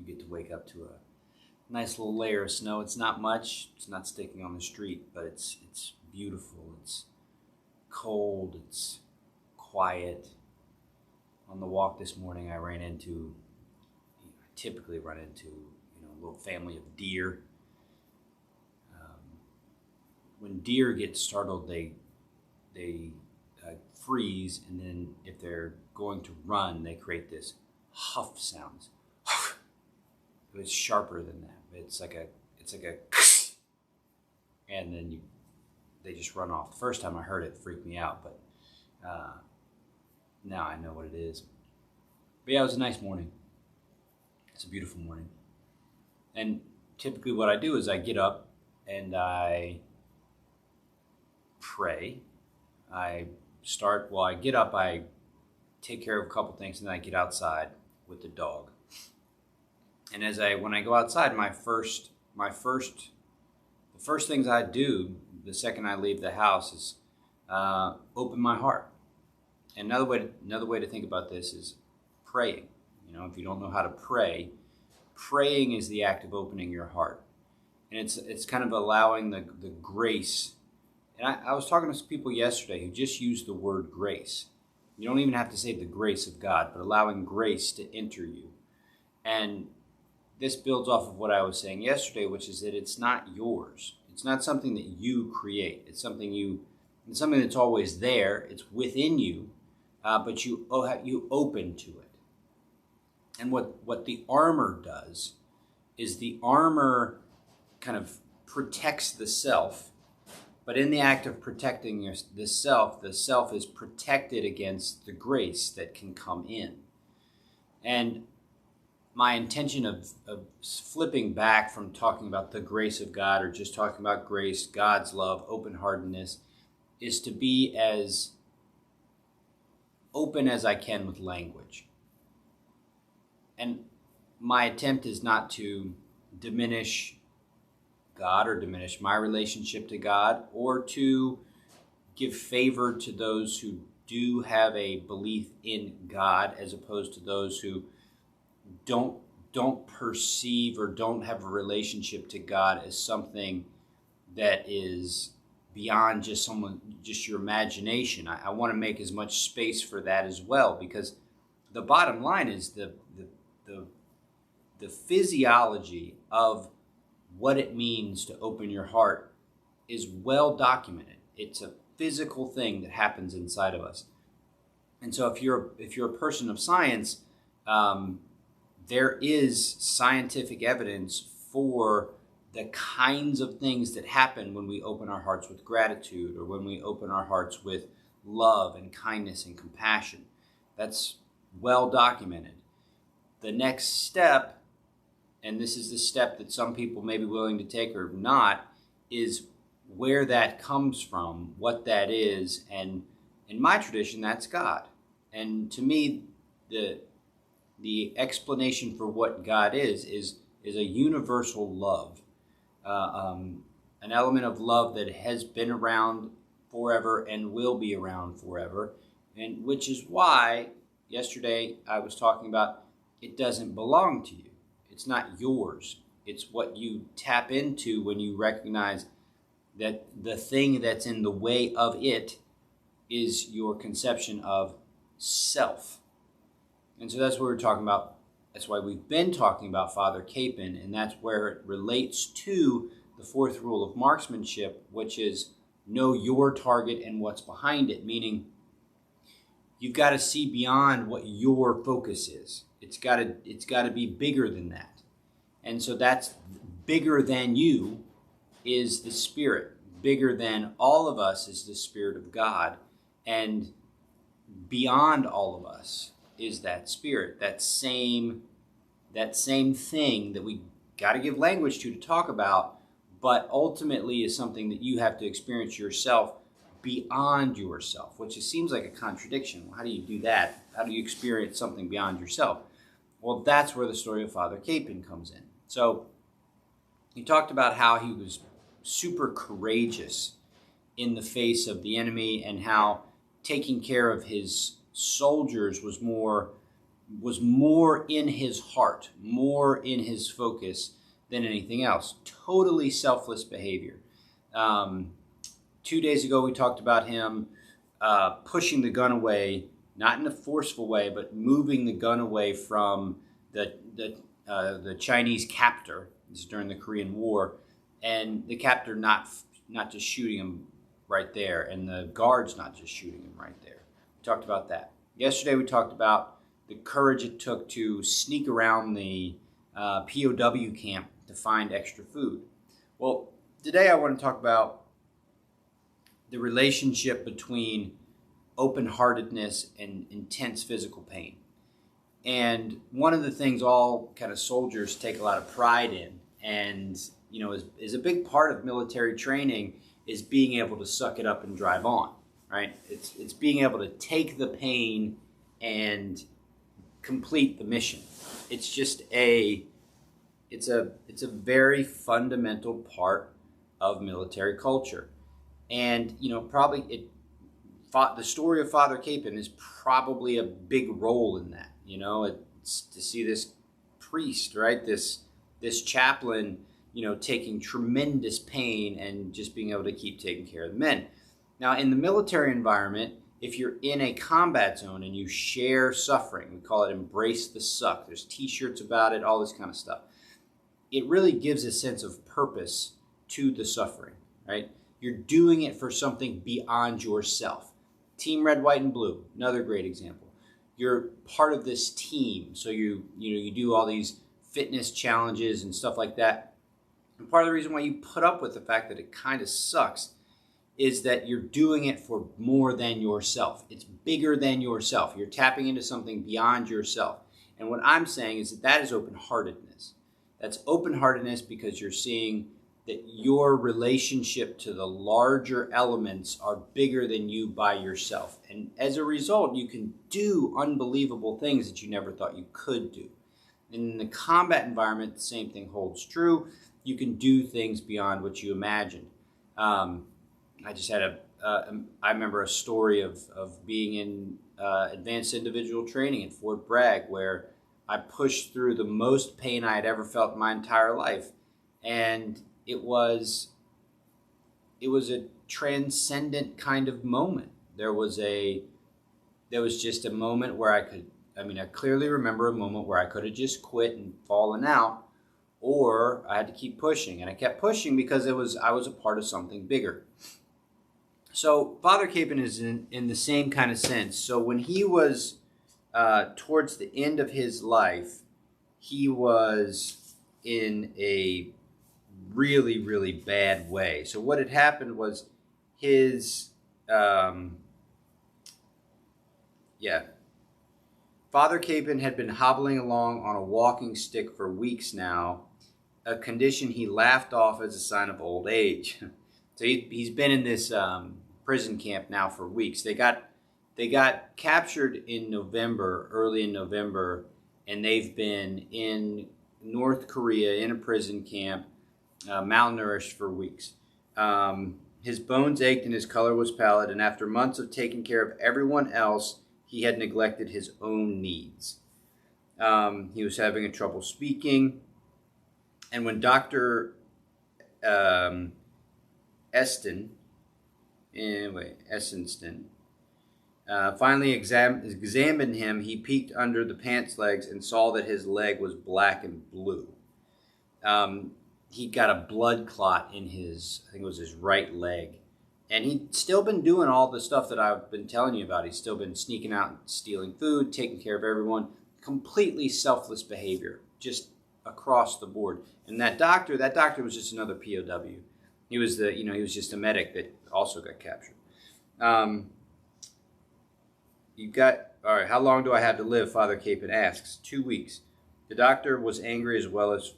You get to wake up to a nice little layer of snow. It's not much. It's not sticking on the street, but it's beautiful. It's cold. It's quiet. On the walk this morning, I typically run into a little family of deer. When deer get startled, they freeze, and then if they're going to run, they create this huff sounds. It's sharper than that. It's like a, and then they just run off. The first time I heard it, freaked me out, but now I know what it is. But yeah, it was a nice morning. It's a beautiful morning. And typically what I do is I get up and I pray. I get up, I take care of a couple things, and then I get outside with the dog. And when I go outside, the first things I do the second I leave the house is open my heart. And another way to think about this is praying. If you don't know how to pray, praying is the act of opening your heart, and it's kind of allowing the grace. And I was talking to some people yesterday who just used the word grace. You don't even have to say the grace of God, but allowing grace to enter you. And this builds off of what I was saying yesterday, which is that it's not yours. It's not something that you create. It's something that's always there. It's within you, but you open to it. And what the armor does is the armor kind of protects the self. But in the act of protecting the self is protected against the grace that can come in. And my intention of flipping back from talking about the grace of God or just talking about grace, God's love, open-heartedness, is to be as open as I can with language. And my attempt is not to diminish God or diminish my relationship to God, or to give favor to those who do have a belief in God as opposed to those who don't perceive or don't have a relationship to God as something that is beyond just your imagination. I want to make as much space for that as well, because the bottom line is the physiology of what it means to open your heart is well documented. It's a physical thing that happens inside of us. And so if you're a person of science, there is scientific evidence for the kinds of things that happen when we open our hearts with gratitude, or when we open our hearts with love and kindness and compassion. That's well documented. The next step, and this is the step that some people may be willing to take or not, is where that comes from, what that is. And in my tradition, that's God. And to me, the explanation for what God is a universal love, an element of love that has been around forever and will be around forever, and which is why yesterday I was talking about it doesn't belong to you. It's not yours. It's what you tap into when you recognize that the thing that's in the way of it is your conception of self. And so that's what we're talking about. That's why we've been talking about Father Capon, and that's where it relates to the fourth rule of marksmanship, which is know your target and what's behind it, meaning you've got to see beyond what your focus is. It's got to be bigger than that. And so that's bigger than you is the Spirit. Bigger than all of us is the Spirit of God. And beyond all of us is that Spirit, that same thing that we got to give language to talk about, but ultimately is something that you have to experience yourself beyond yourself, which seems like a contradiction. How do you do that? How do you experience something beyond yourself? Well, that's where the story of Father Capon comes in. So he talked about how he was super courageous in the face of the enemy, and how taking care of his soldiers was more was more in his heart, more in his focus than anything else. Totally selfless behavior. 2 days ago, we talked about him pushing the gun away, not in a forceful way, but moving the gun away from the Chinese captor. This is during the Korean War, and the captor not just shooting him right there, and the guards not just shooting him right there. We talked about that. Yesterday, we talked about the courage it took to sneak around the POW camp to find extra food. Well, today I want to talk about the relationship between open-heartedness and intense physical pain. And one of the things all kind of soldiers take a lot of pride in, and is a big part of military training, is being able to suck it up and drive on, right? It's being able to take the pain and complete the mission. It's just it's a very fundamental part of military culture. And probably the story of Father Capon is probably a big role in that. It's to see this priest, right? This chaplain, taking tremendous pain and just being able to keep taking care of the men. Now, in the military environment, if you're in a combat zone and you share suffering, we call it embrace the suck. There's t-shirts about it, all this kind of stuff. It really gives a sense of purpose to the suffering, right? You're doing it for something beyond yourself. Team Red, White, and Blue, another great example. You're part of this team, so you do all these fitness challenges and stuff like that. And part of the reason why you put up with the fact that it kind of sucks is that you're doing it for more than yourself. It's bigger than yourself. You're tapping into something beyond yourself. And what I'm saying is that is open-heartedness. That's open-heartedness because you're seeing that your relationship to the larger elements are bigger than you by yourself. And as a result, you can do unbelievable things that you never thought you could do. In the combat environment, the same thing holds true. You can do things beyond what you imagined. I just had I remember a story of being in advanced individual training at Fort Bragg, where I pushed through the most pain I had ever felt in my entire life. And it was a transcendent kind of moment. There was just a moment where I clearly remember a moment where I could have just quit and fallen out, or I had to keep pushing. And I kept pushing because I was a part of something bigger. So Father Capon is in the same kind of sense. So when he was towards the end of his life, he was in a really, really bad way. So what had happened was his, Father Capon had been hobbling along on a walking stick for weeks now, a condition he laughed off as a sign of old age. So he's been in this prison camp now for weeks. They got captured in November, early in November, and they've been in North Korea in a prison camp, malnourished for weeks. His bones ached and his color was pallid, and after months of taking care of everyone else, he had neglected his own needs. He was having trouble speaking, and when Dr. Essenston finally examined him, he peeked under the pants legs and saw that his leg was black and blue. He got a blood clot in his right leg. And he'd still been doing all the stuff that I've been telling you about. He's still been sneaking out and stealing food, taking care of everyone. Completely selfless behavior, just across the board. And that doctor was just another POW. He was just a medic that also got captured. All right, how long do I have to live? Father Capon asks. 2 weeks. The doctor was angry as well as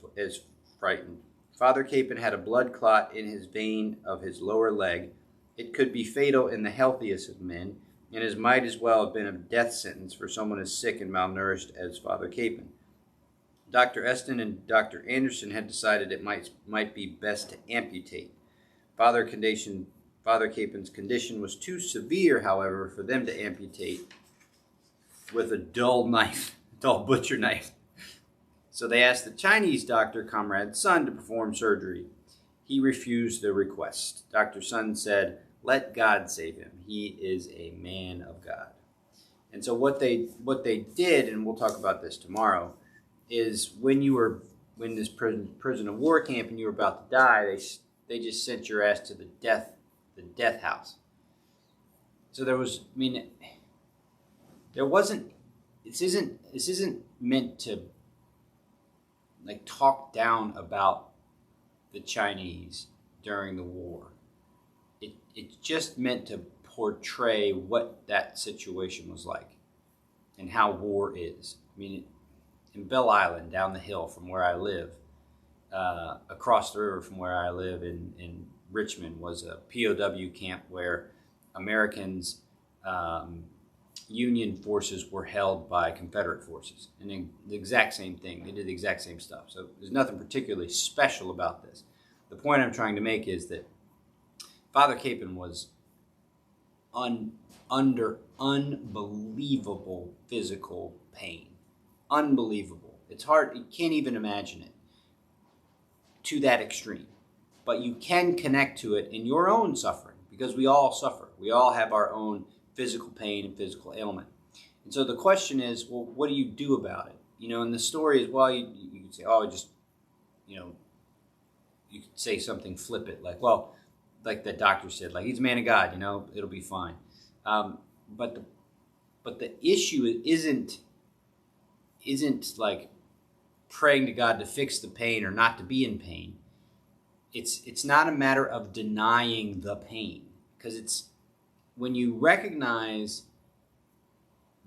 frightened. Father Capon had a blood clot in his vein of his lower leg. It could be fatal in the healthiest of men, and it might as well have been a death sentence for someone as sick and malnourished as Father Capon. Dr. Eston and Dr. Anderson had decided it might be best to amputate. Father Capon's condition was too severe, however, for them to amputate with a dull knife. dull butcher knife. So they asked the Chinese doctor, Comrade Sun, to perform surgery. He refused the request. Dr. Sun said, "Let God save him. He is a man of God." And so what they did, and we'll talk about this tomorrow, is when this prison of war camp and you were about to die, they just sent your ass to the death house. So there wasn't. This isn't meant to like talk down about the Chinese during the war. It's just meant to portray what that situation was like and how war is. I mean, in Belle Island, down the hill from where I live, across the river from where I live in Richmond, was a POW camp where Americans, Union forces were held by Confederate forces. And the exact same thing. They did the exact same stuff. So there's nothing particularly special about this. The point I'm trying to make is that Father Capon was under unbelievable physical pain. Unbelievable. It's hard. You can't even imagine it to that extreme. But you can connect to it in your own suffering, because we all suffer. We all have our own physical pain and physical ailment. And so the question is, well, what do you do about it? And the story is, well, you could say, oh, just, you could say something flippant, like, well, like the doctor said, like, he's a man of God, it'll be fine. But the issue isn't like praying to God to fix the pain or not to be in pain. It's not a matter of denying the pain, because it's when you recognize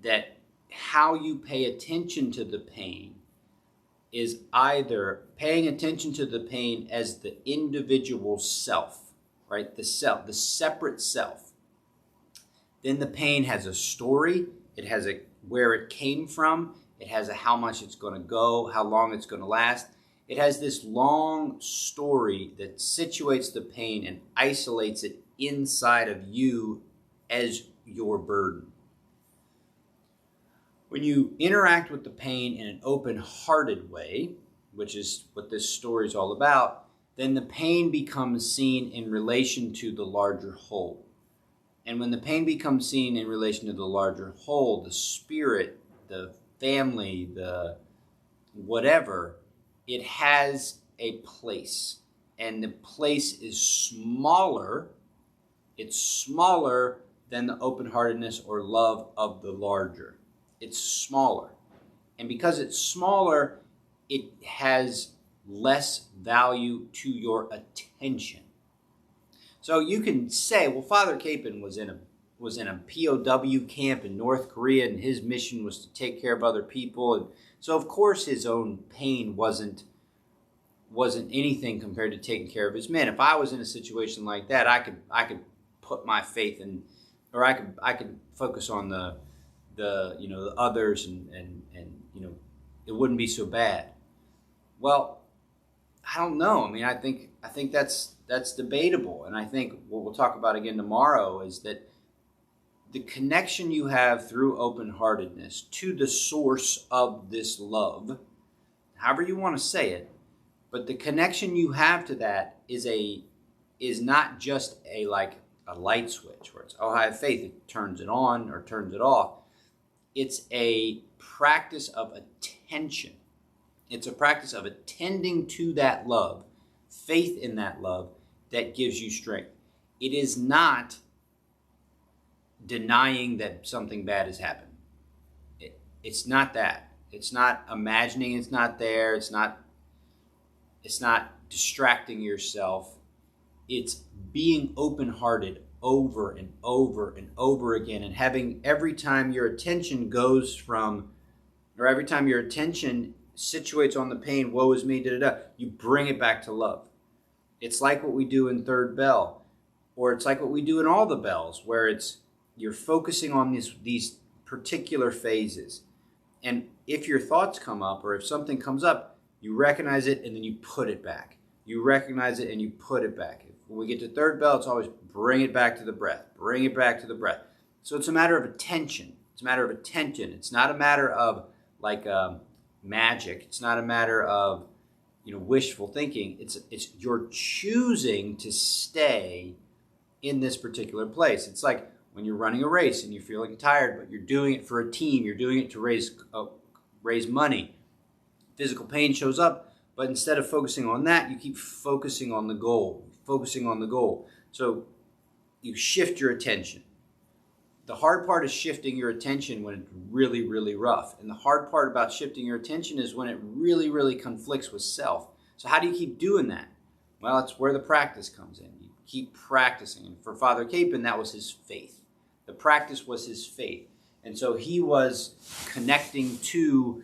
that how you pay attention to the pain is either paying attention to the pain as the individual self, right? The self, the separate self. Then the pain has a story. It has a where it came from. It has a how much it's going to go, how long it's going to last. It has this long story that situates the pain and isolates it inside of you as your burden. When you interact with the pain in an open-hearted way, which is what this story is all about, then the pain becomes seen in relation to the larger whole. And when the pain becomes seen in relation to the larger whole, the spirit, the family, the whatever, it has a place. And the place is smaller. It's smaller than the open-heartedness or love of the larger. It's smaller. And because it's smaller, it has less value to your attention. So you can say, well, Father Capon was in a POW camp in North Korea, and his mission was to take care of other people. And so, of course, his own pain wasn't anything compared to taking care of his men. If I was in a situation like that, I could put my faith in, or I could focus on the others, and it wouldn't be so bad. Well, I don't know. I mean, I think that's debatable, and I think what we'll talk about again tomorrow is that the connection you have through open-heartedness to the source of this love, however you want to say it, but the connection you have to that is not just a light switch where it's, oh, I have faith, it turns it on or turns it off. It's a practice of attention. It's a practice of attending to that love, faith in that love that gives you strength. It is not denying that something bad has happened. It's not that. It's not imagining it's not there. It's not distracting yourself. It's being open-hearted over and over and over again, and having every time your attention goes from, or every time your attention situates on the pain, woe is me, you bring it back to love. It's like what we do in Third Bell, or it's like what we do in all the bells, where it's you're focusing on these particular phases. And if your thoughts come up, or if something comes up, you recognize it and then you put it back. You recognize it and you put it back. When we get to Third Bell, it's always bring it back to the breath. Bring it back to the breath. So it's a matter of attention. It's a matter of attention. It's not a matter of like magic. It's not a matter of wishful thinking. It's you're choosing to stay in this particular place. It's like when you're running a race and you feel like you're tired, but you're doing it for a team. You're doing it to raise money. Physical pain shows up, but instead of focusing on that, you keep focusing on the goal, focusing on the goal. So you shift your attention. The hard part is shifting your attention when it's really, really rough. And the hard part about shifting your attention is when it really, really conflicts with self. So how do you keep doing that? Well, it's where the practice comes in. You keep practicing. And for Father Capon, that was his faith. The practice was his faith. And so he was connecting to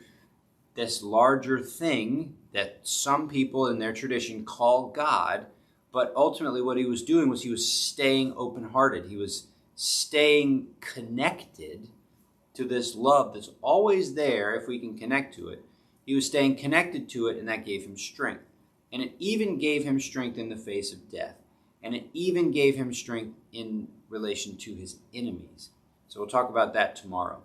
this larger thing that some people in their tradition call God. But ultimately what he was doing was he was staying open-hearted. He was staying connected to this love that's always there if we can connect to it. He was staying connected to it, and that gave him strength. And it even gave him strength in the face of death. And it even gave him strength in relation to his enemies. So we'll talk about that tomorrow.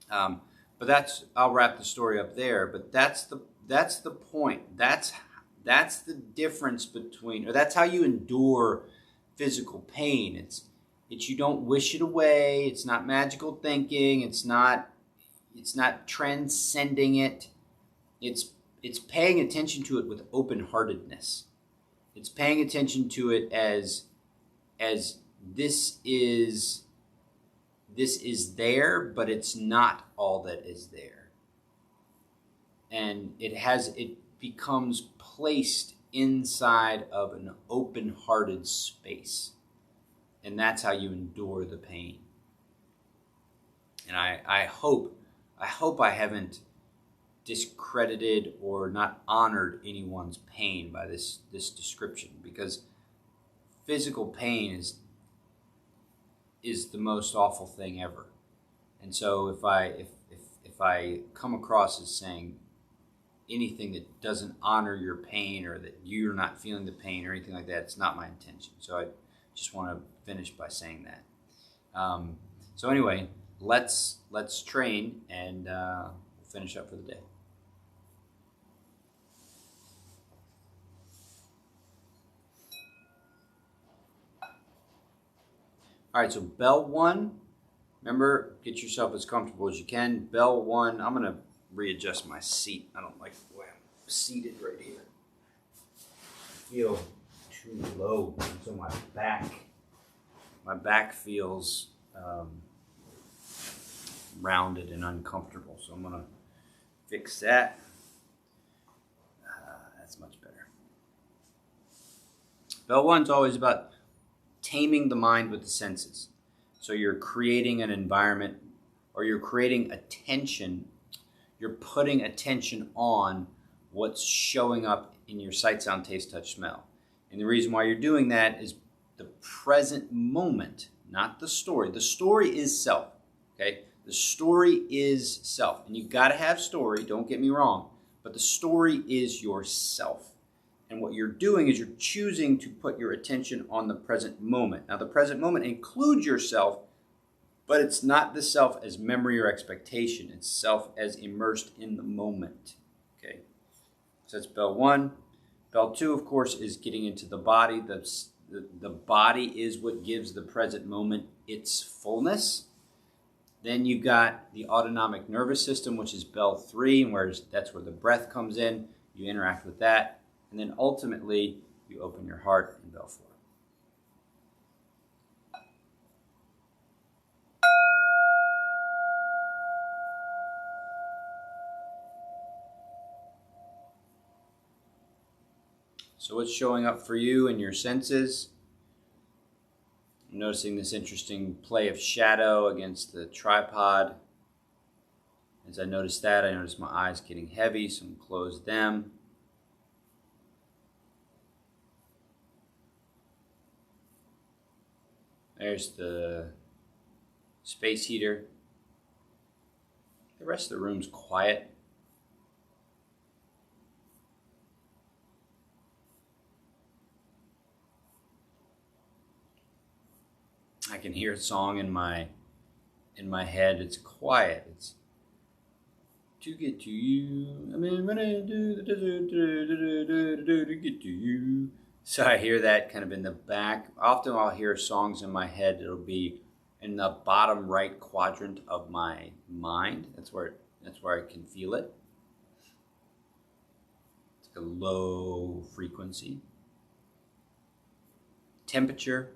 But I'll wrap the story up there. But that's the point. That's the difference between, or that's how you endure physical pain. It's you don't wish it away. It's not magical thinking. It's not transcending it. It's paying attention to it with open-heartedness. It's paying attention to it as this is there, but it's not all that is there. And it becomes placed inside of an open-hearted space. And that's how you endure the pain. And I hope I haven't discredited or not honored anyone's pain by this description, because physical pain is the most awful thing ever. And so if I come across as saying anything that doesn't honor your pain, or that you're not feeling the pain or anything like that, it's not my intention. So I just want to finish by saying that. So anyway, let's train, and we'll finish up for the day. All right, so bell 1, remember, get yourself as comfortable as you can. Bell 1, I'm going to readjust my seat. I don't like the way I'm seated right here. I feel too low, so my back feels rounded and uncomfortable. So I'm going to fix that. That's much better. Bell 1's always about taming the mind with the senses. So you're creating an environment, or you're creating attention. You're putting attention on what's showing up in your sight, sound, taste, touch, smell. And the reason why you're doing that is the present moment, not the story. The story is self, okay? The story is self. And you've got to have story, don't get me wrong, but the story is yourself. And what you're doing is you're choosing to put your attention on the present moment. Now, the present moment includes yourself, but it's not the self as memory or expectation. It's self as immersed in the moment, okay? So that's bell 1. Bell 2, of course, is getting into the body. The body is what gives the present moment its fullness. Then you've got the autonomic nervous system, which is bell 3, and that's where the breath comes in. You interact with that. And then ultimately, you open your heart in bell 4. So what's showing up for you in your senses? I'm noticing this interesting play of shadow against the tripod. As I notice that, I notice my eyes getting heavy, so I'm going to close them. There's the space heater. The rest of the room's quiet. I can hear a song in my head. It's quiet. It's to get to you. I mean, running to get to you. So I hear that kind of in the back. Often I'll hear songs in my head. It'll be in the bottom right quadrant of my mind. That's where I can feel it. It's like a low frequency. Temperature,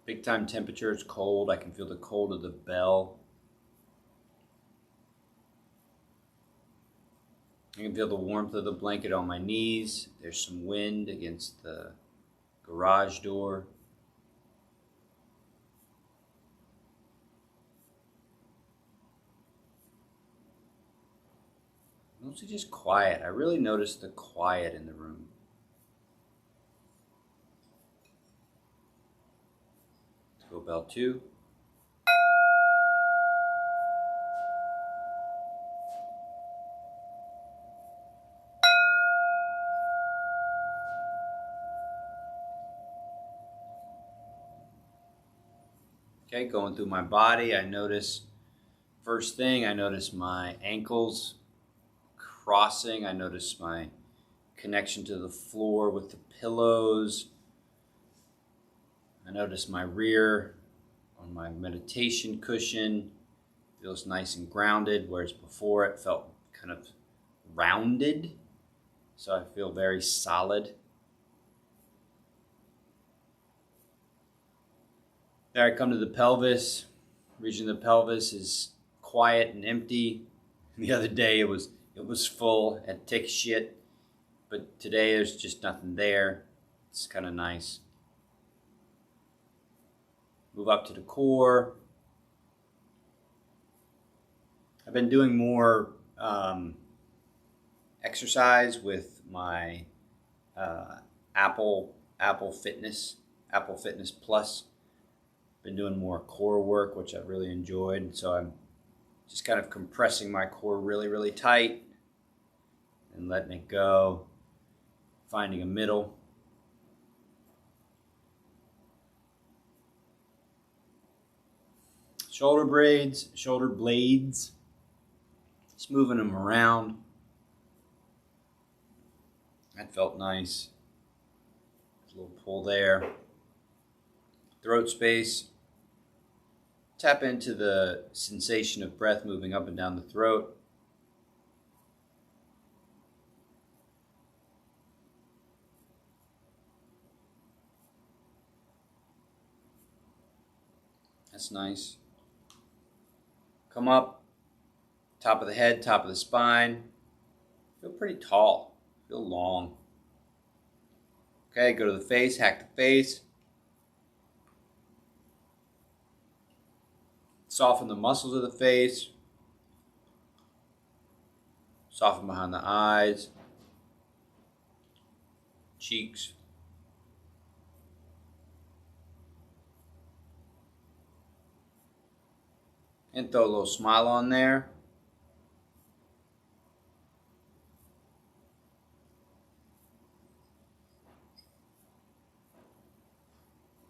big time temperature. It's cold. I can feel the cold of the bell. I can feel the warmth of the blanket on my knees. There's some wind against the garage door. Mostly just quiet. I really notice the quiet in the room. Let's go bell 2. Okay, going through my body, I notice, first thing, I notice my ankles crossing. I notice my connection to the floor with the pillows. I notice my rear on my meditation cushion. Feels nice and grounded, whereas before it felt kind of rounded. So I feel very solid. There I come to the pelvis. Region of the pelvis is quiet and empty. The other day it was full. I had to take a shit. But today there's just nothing there. It's kind of nice. Move up to the core. I've been doing more exercise with my Apple Fitness Plus. Been doing more core work, which I've really enjoyed. So I'm just kind of compressing my core really, really tight and letting it go, finding a middle. Shoulder blades, just moving them around. That felt nice. There's a little pull there. Throat space. Tap into the sensation of breath moving up and down the throat. That's nice. Come up, top of the head, top of the spine. Feel pretty tall, feel long. Okay, go to the face, hack the face. Soften the muscles of the face. Soften behind the eyes, cheeks. And throw a little smile on there.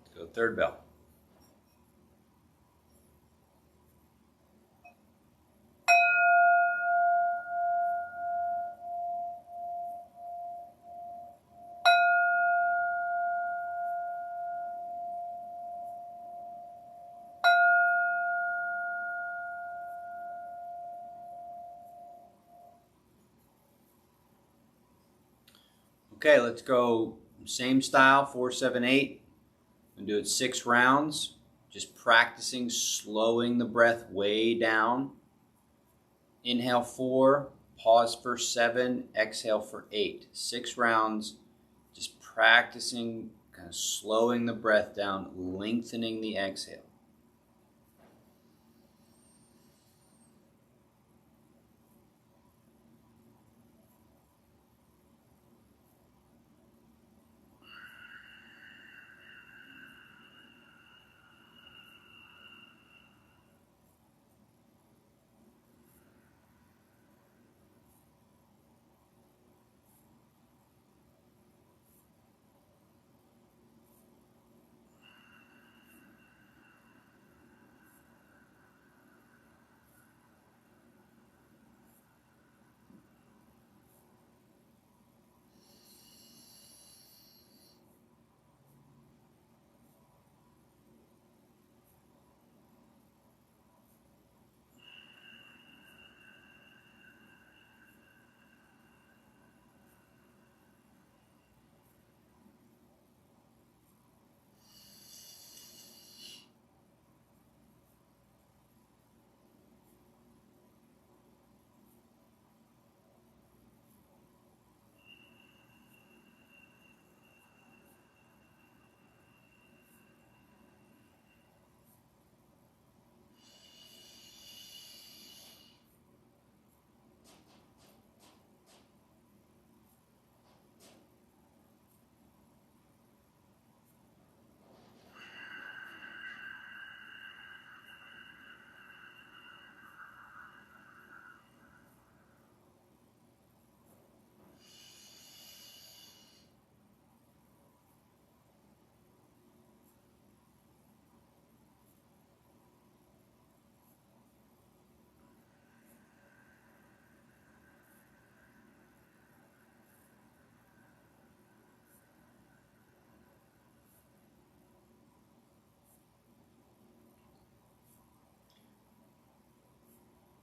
Let's go third bell. Okay, let's go same style, 4, 7, 8. I'm gonna do it 6 rounds. Just practicing slowing the breath way down. Inhale 4, pause for 7, exhale for 8. 6 rounds, just practicing kind of slowing the breath down, lengthening the exhale.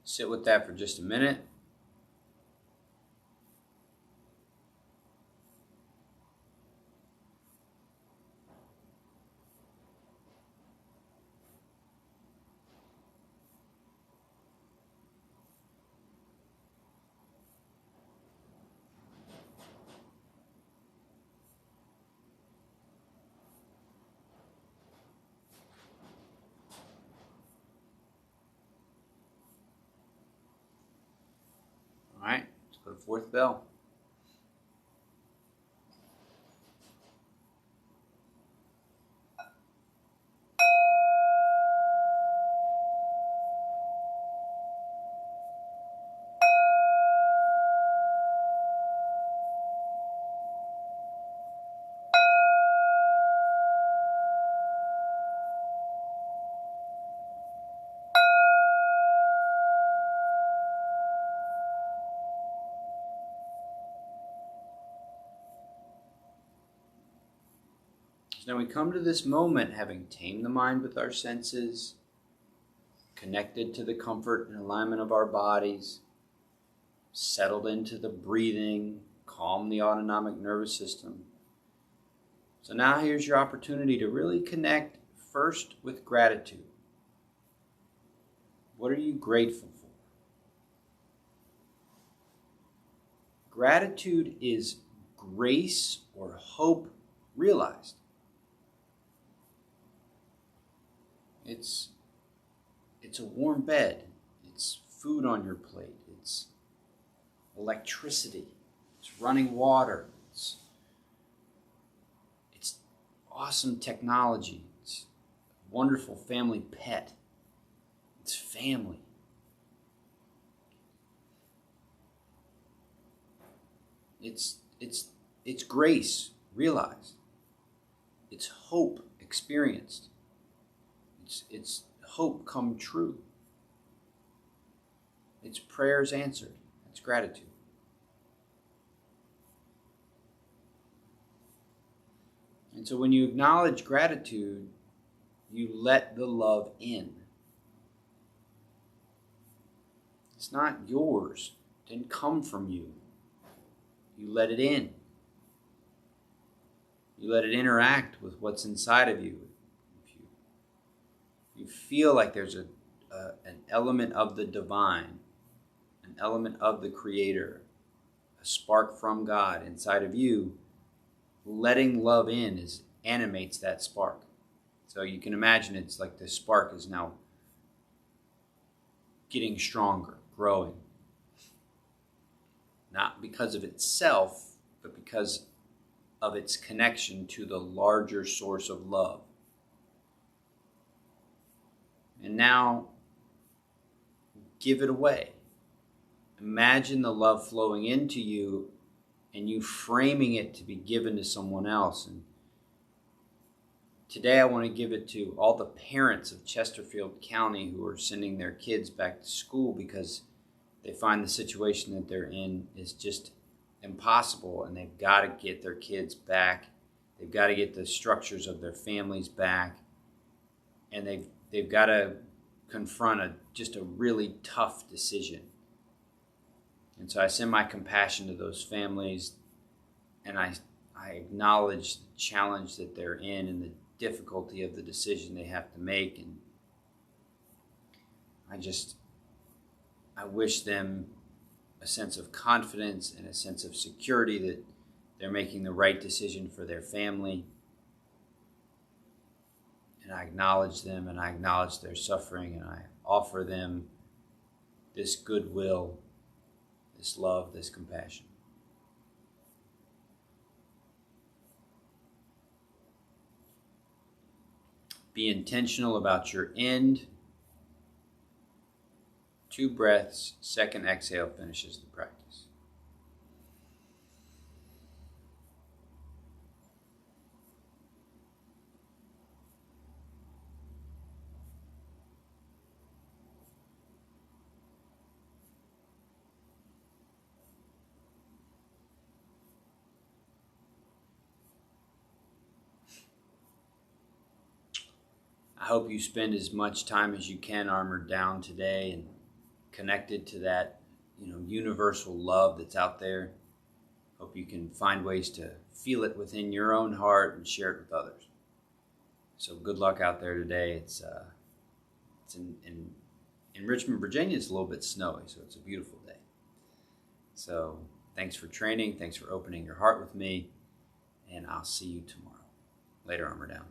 Sit with that for just a minute. All right, let's go to fourth bell. So now we come to this moment having tamed the mind with our senses, connected to the comfort and alignment of our bodies, settled into the breathing, calm the autonomic nervous system. So now here's your opportunity to really connect first with gratitude. What are you grateful for? Gratitude is grace or hope realized. It's a warm bed. It's food on your plate. It's electricity. It's running water. It's awesome technology. It's a wonderful family pet. It's family. It's grace realized. It's hope experienced. It's hope come true. It's prayers answered. It's gratitude. And so when you acknowledge gratitude, you let the love in. It's not yours. It didn't come from you. You let it in. You let it interact with what's inside of you. If you feel like there's an element of the divine, an element of the Creator, a spark from God inside of you, letting love in animates that spark. So you can imagine it's like the spark is now getting stronger, growing. Not because of itself, but because of its connection to the larger source of love. And now, give it away. Imagine the love flowing into you and you framing it to be given to someone else. And today I want to give it to all the parents of Chesterfield County who are sending their kids back to school because they find the situation that they're in is just impossible, and they've got to get their kids back. They've got to get the structures of their families back, and they've got to confront just a really tough decision. And so I send my compassion to those families, and I acknowledge the challenge that they're in and the difficulty of the decision they have to make. And I wish them a sense of confidence and a sense of security that they're making the right decision for their family. And I acknowledge them, and I acknowledge their suffering, and I offer them this goodwill, this love, this compassion. Be intentional about your end. 2 breaths, second exhale finishes the practice. I hope you spend as much time as you can armored down today, and connected to that, universal love that's out there. Hope you can find ways to feel it within your own heart and share it with others. So good luck out there today. It's in Richmond, Virginia. It's a little bit snowy, so it's a beautiful day. So thanks for training. Thanks for opening your heart with me, and I'll see you tomorrow. Later, Armor Down.